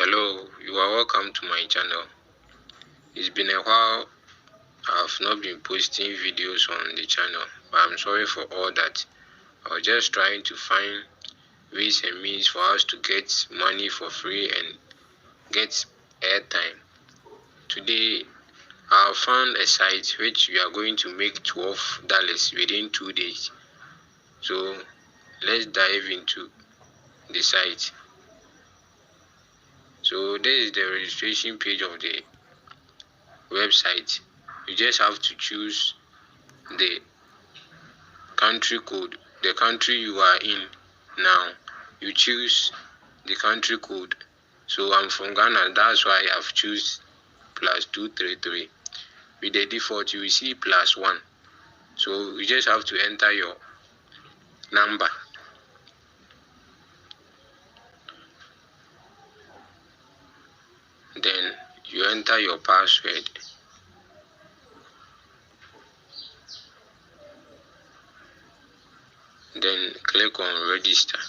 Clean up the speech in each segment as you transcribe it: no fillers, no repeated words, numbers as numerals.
Hello, you are welcome to my channel. It's been a while. I've not been posting videos on the channel, but I'm sorry for all that. I was just trying to find ways and means for us to get money for free and get airtime. Today, I found a site which we are going to make $12 within 2 days. So let's dive into the site. So this is the registration page of the website. You just have to choose the country code, the country you are in now. You choose the country code. So I'm from Ghana, that's why I've choose +233. With the default, you will see +1. So you just have to enter your number. Then you enter your password. Then click on register.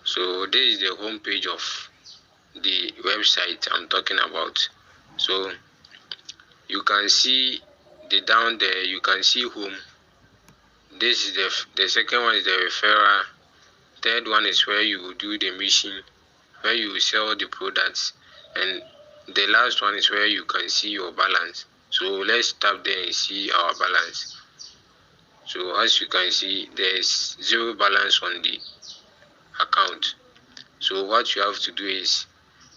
So this is the home page of the website I'm talking about. So you can see down there, you can see home. This is the second one is the referral. Third one is where you will do the mission, where you will sell the products, and the last one is where you can see your balance. So let's tap there and see our balance. So as you can see, there's zero balance on the account. So what you have to do is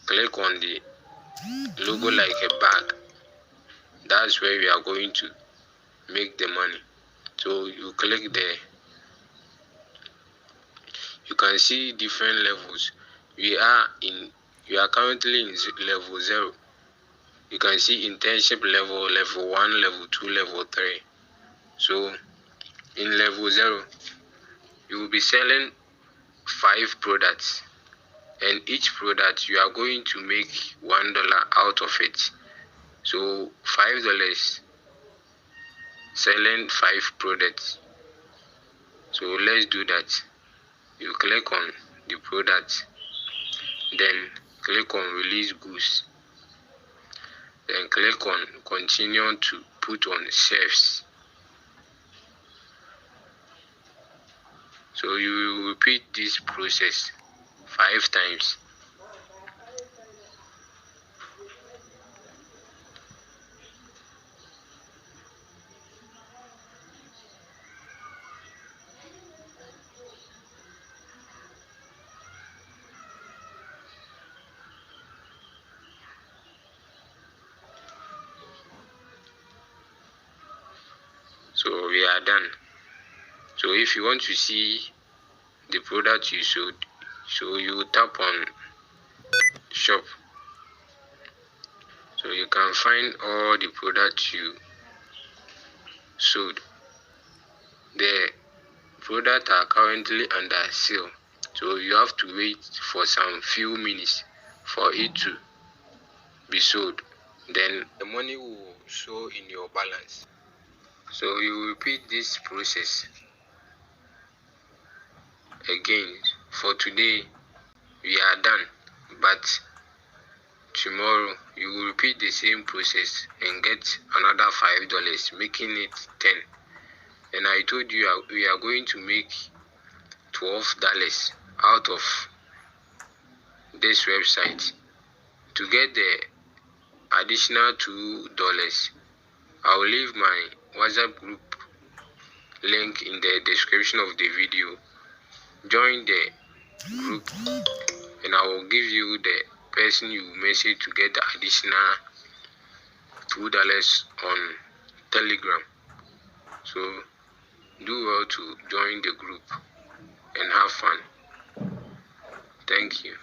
click on the logo like a bag. That's where we are going to make the money. So you click there. You can see different levels. You are currently in level 0. You can see internship level 1, level 2, level 3. So in level 0, you will be selling 5 products, and each product you are going to make $1 out of it. So $5 selling 5 products. So let's do that. You click on the product, then click on release goods, then click on continue to put on shelves. So you will repeat this process 5 times. So we are done. So if you want to see the product you sold, so you tap on shop. So you can find all the products you sold. The products are currently under sale. So you have to wait for some few minutes for it to be sold. Then the money will show in your balance. So you repeat this process again. For today, we are done, but tomorrow you will repeat the same process and get another $5, making it 10. And I told you we are going to make $12 out of this website. To get the additional $2, I will leave my WhatsApp group link in the description of the video. Join the group and I will give you the person you message to get the additional $2 on Telegram. So do well to join the group and have fun. Thank you.